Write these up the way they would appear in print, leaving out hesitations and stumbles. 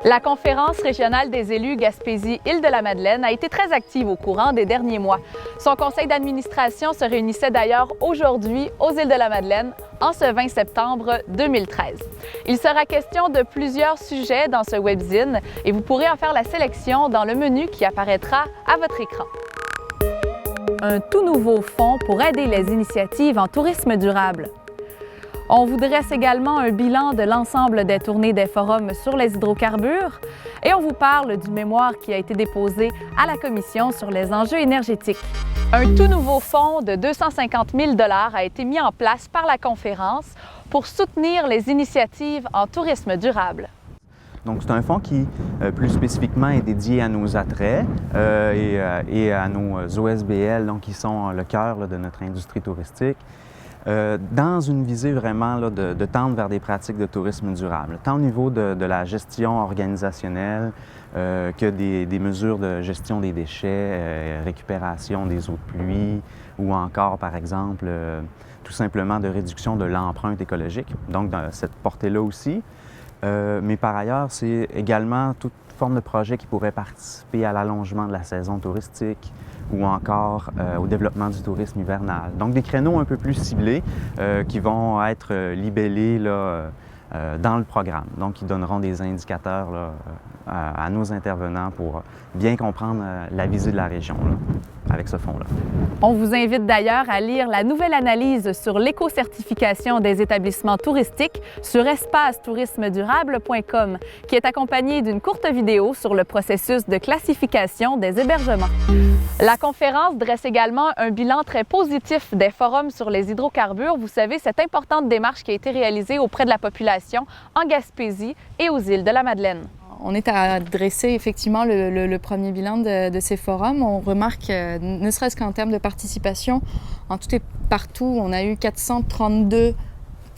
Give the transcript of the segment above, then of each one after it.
La conférence régionale des élus Gaspésie-Île-de-la-Madeleine a été très active au courant des derniers mois. Son conseil d'administration se réunissait d'ailleurs aujourd'hui aux Îles-de-la-Madeleine en ce 20 septembre 2013. Il sera question de plusieurs sujets dans ce webzine et vous pourrez en faire la sélection dans le menu qui apparaîtra à votre écran. Un tout nouveau fonds pour aider les initiatives en tourisme durable. On vous dresse également un bilan de l'ensemble des tournées des forums sur les hydrocarbures et on vous parle du mémoire qui a été déposé à la Commission sur les enjeux énergétiques. Un tout nouveau fonds de 250 000 $ a été mis en place par la conférence pour soutenir les initiatives en tourisme durable. Donc, c'est un fonds qui, plus spécifiquement, est dédié à nos attraits et à nos OSBL, donc qui sont le cœur de notre industrie touristique. Dans une visée vraiment de tendre vers des pratiques de tourisme durable, tant au niveau de la gestion organisationnelle que des mesures de gestion des déchets, récupération des eaux de pluie ou encore, par exemple, tout simplement de réduction de l'empreinte écologique, donc dans cette portée-là aussi. Mais par ailleurs, c'est également toute forme de projet qui pourrait participer à l'allongement de la saison touristique, ou encore au développement du tourisme hivernal. Donc des créneaux un peu plus ciblés qui vont être libellés dans le programme. Donc ils donneront des indicateurs à nos intervenants pour bien comprendre la visée de la région avec ce fonds-là. On vous invite d'ailleurs à lire la nouvelle analyse sur l'éco-certification des établissements touristiques sur espacetourismedurable.com qui est accompagnée d'une courte vidéo sur le processus de classification des hébergements. La conférence dresse également un bilan très positif des forums sur les hydrocarbures. Vous savez, cette importante démarche qui a été réalisée auprès de la population en Gaspésie et aux îles de la Madeleine. On est à dresser effectivement le premier bilan de ces forums. On remarque, ne serait-ce qu'en termes de participation, en tout et partout, on a eu 432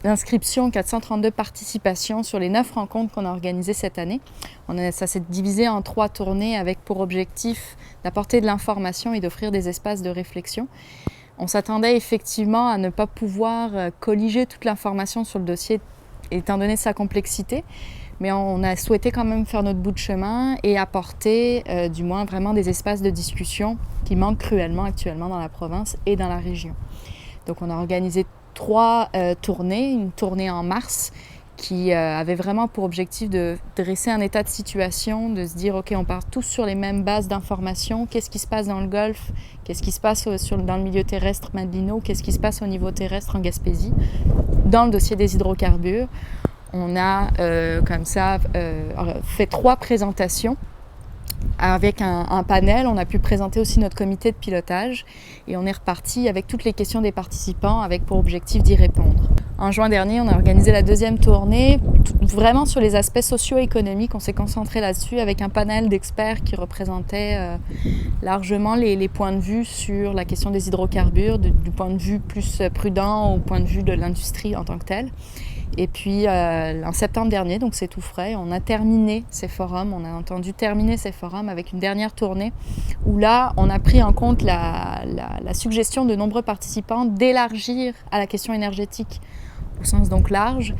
inscriptions, 432 participations sur les 9 rencontres qu'on a organisées cette année. Ça s'est divisé en 3 tournées avec pour objectif d'apporter de l'information et d'offrir des espaces de réflexion. On s'attendait effectivement à ne pas pouvoir colliger toute l'information sur le dossier étant donné sa complexité. Mais on a souhaité quand même faire notre bout de chemin et apporter du moins vraiment des espaces de discussion qui manquent cruellement actuellement dans la province et dans la région. Donc on a organisé 3 tournées, une tournée en mars qui avait vraiment pour objectif de dresser un état de situation, de se dire ok, on part tous sur les mêmes bases d'informations, qu'est-ce qui se passe dans le Golfe, qu'est-ce qui se passe dans le milieu terrestre madelinois, qu'est-ce qui se passe au niveau terrestre en Gaspésie, dans le dossier des hydrocarbures. On a comme ça fait 3 présentations avec un panel. On a pu présenter aussi notre comité de pilotage et on est reparti avec toutes les questions des participants avec pour objectif d'y répondre. En juin dernier, on a organisé la 2e tournée, vraiment sur les aspects socio-économiques. On s'est concentré là-dessus avec un panel d'experts qui représentait largement les points de vue sur la question des hydrocarbures, du point de vue plus prudent au point de vue de l'industrie en tant que telle. Et puis en septembre dernier, donc c'est tout frais, on a terminé ces forums, on a entendu terminer ces forums avec une dernière tournée où là, on a pris en compte la suggestion de nombreux participants d'élargir à la question énergétique au sens donc large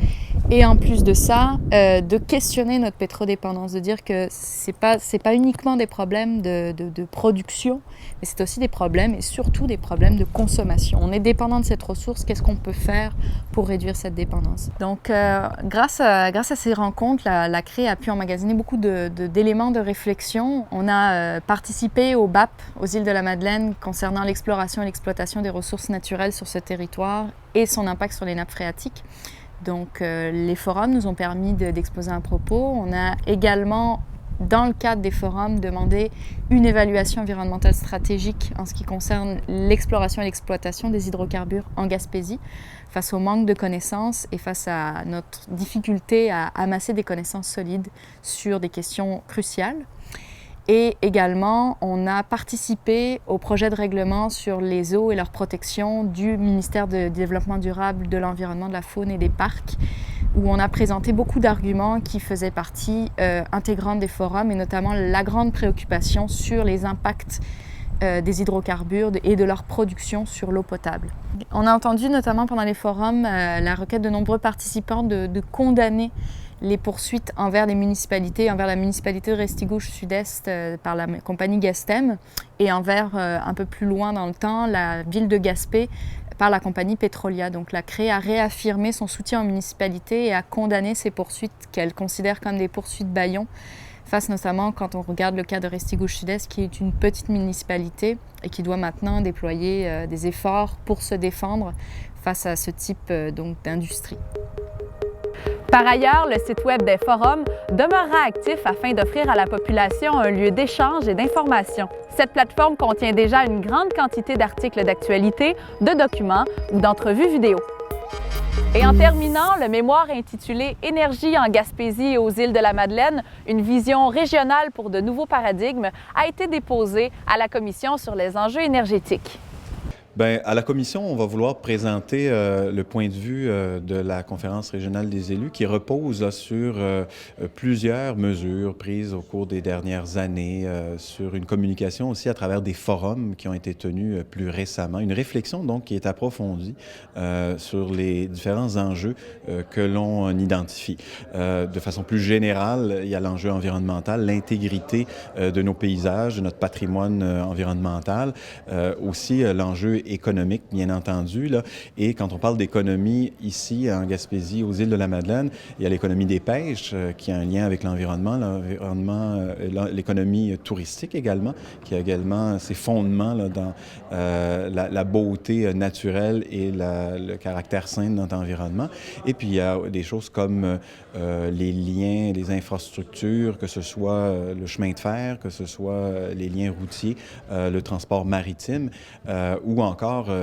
et en plus de ça, de questionner notre pétrodépendance, de dire que c'est pas uniquement des problèmes de production, mais c'est aussi des problèmes et surtout des problèmes de consommation. On est dépendant de cette ressource, qu'est-ce qu'on peut faire pour réduire cette dépendance? Donc grâce à ces rencontres, la CRE a pu emmagasiner beaucoup d'éléments de réflexion. On a participé au BAP aux îles de la Madeleine concernant l'exploration et l'exploitation des ressources naturelles sur ce territoire et son impact sur les nappes phréatiques. Donc les forums nous ont permis d'exposer un propos. On a également, dans le cadre des forums, demandé une évaluation environnementale stratégique en ce qui concerne l'exploration et l'exploitation des hydrocarbures en Gaspésie, face au manque de connaissances et face à notre difficulté à amasser des connaissances solides sur des questions cruciales. Et également, on a participé au projet de règlement sur les eaux et leur protection du ministère du Développement durable, de l'Environnement, de la Faune et des Parcs, où on a présenté beaucoup d'arguments qui faisaient partie intégrante des forums, et notamment la grande préoccupation sur les impacts des hydrocarbures et de leur production sur l'eau potable. On a entendu notamment pendant les forums la requête de nombreux participants de condamner les poursuites envers les municipalités, envers la municipalité de Restigouche Sud-Est par la compagnie Gastem et envers un peu plus loin dans le temps la ville de Gaspé par la compagnie Petrolia. Donc la CRE a réaffirmé son soutien aux municipalités et a condamné ces poursuites qu'elle considère comme des poursuites bâillons, face notamment quand on regarde le cas de Restigouche Sud-Est qui est une petite municipalité et qui doit maintenant déployer des efforts pour se défendre face à ce type d'industrie. Par ailleurs, le site web des forums demeurera actif afin d'offrir à la population un lieu d'échange et d'information. Cette plateforme contient déjà une grande quantité d'articles d'actualité, de documents ou d'entrevues vidéo. Et en terminant, le mémoire intitulé « Énergie en Gaspésie et aux îles de la Madeleine, une vision régionale pour de nouveaux paradigmes » a été déposé à la Commission sur les enjeux énergétiques. Bien, à la Commission, on va vouloir présenter le point de vue de la Conférence régionale des élus qui repose là, sur plusieurs mesures prises au cours des dernières années, sur une communication aussi à travers des forums qui ont été tenus plus récemment. Une réflexion donc qui est approfondie sur les différents enjeux que l'on identifie. De façon plus générale, il y a l'enjeu environnemental, l'intégrité de nos paysages, de notre patrimoine environnemental, aussi l'enjeu économique, bien entendu. Là. Et quand on parle d'économie ici, en Gaspésie, aux îles de la Madeleine, il y a l'économie des pêches, qui a un lien avec l'environnement, l'économie touristique également, qui a également ses fondements là, dans la beauté naturelle et le caractère sain de notre environnement. Et puis, il y a des choses comme les liens, les infrastructures, que ce soit le chemin de fer, que ce soit les liens routiers, le transport maritime, ou encore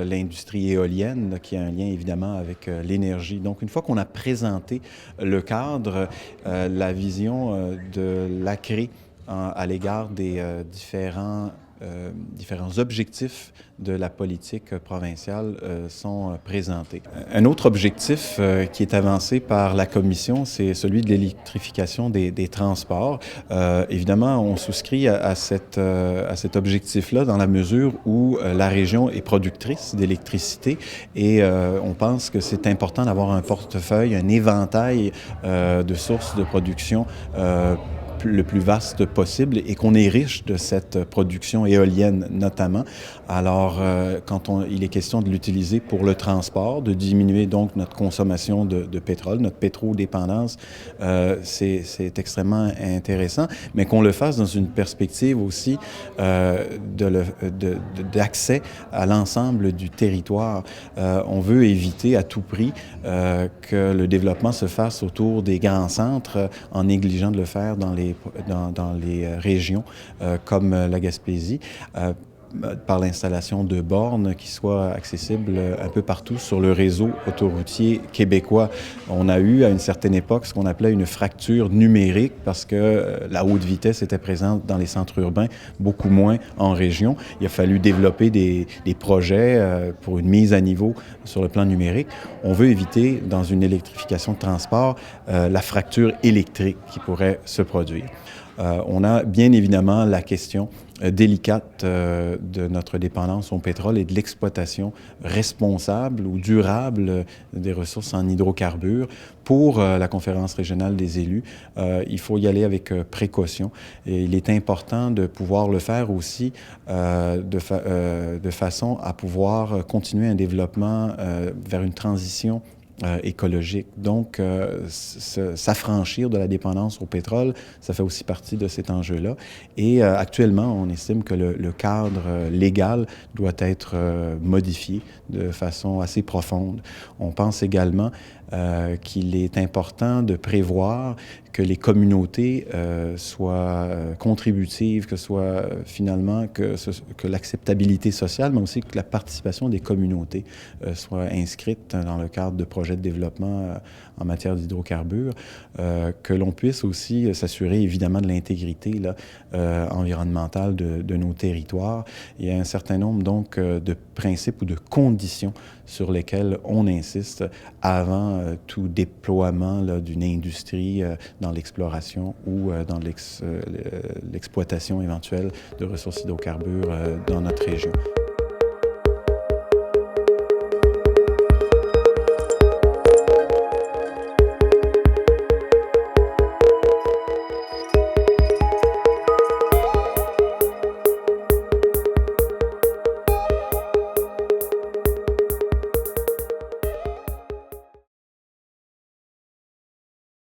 l'industrie éolienne, là, qui a un lien évidemment avec l'énergie. Donc, une fois qu'on a présenté le cadre, la vision de la CRE à l'égard des différents objectifs de la politique provinciale sont présentés. Un autre objectif qui est avancé par la Commission, c'est celui de l'électrification des transports. Évidemment, on souscrit à cet objectif-là dans la mesure où la région est productrice d'électricité et on pense que c'est important d'avoir un portefeuille, un éventail de sources de production le plus vaste possible et qu'on est riche de cette production éolienne notamment. Alors, quand il est question de l'utiliser pour le transport, de diminuer donc notre consommation de pétrole, notre pétrodépendance, c'est extrêmement intéressant, mais qu'on le fasse dans une perspective aussi d'accès à l'ensemble du territoire. On veut éviter à tout prix que le développement se fasse autour des grands centres en négligeant de le faire dans les régions comme la Gaspésie. Par l'installation de bornes qui soient accessibles un peu partout sur le réseau autoroutier québécois. On a eu à une certaine époque ce qu'on appelait une fracture numérique parce que la haute vitesse était présente dans les centres urbains, beaucoup moins en région. Il a fallu développer des projets pour une mise à niveau sur le plan numérique. On veut éviter, dans une électrification de transport, la fracture électrique qui pourrait se produire. On a bien évidemment la question délicate de notre dépendance au pétrole et de l'exploitation responsable ou durable des ressources en hydrocarbures. Pour la Conférence régionale des élus, il faut y aller avec précaution et il est important de pouvoir le faire aussi de façon à pouvoir continuer un développement vers une transition écologique. Donc, s'affranchir de la dépendance au pétrole, ça fait aussi partie de cet enjeu-là. Et actuellement, on estime que le cadre légal doit être modifié de façon assez profonde. On pense également qu'il est important de prévoir que les communautés soient contributives, que soit finalement que l'acceptabilité sociale, mais aussi que la participation des communautés soit inscrite dans le cadre de projets de développement en matière d'hydrocarbures, que l'on puisse aussi s'assurer évidemment de l'intégrité environnementale de nos territoires. Il y a un certain nombre donc de principes ou de conditions sur lesquels on insiste avant tout déploiement d'une industrie dans l'exploration ou dans l'exploitation éventuelle de ressources hydrocarbures dans notre région.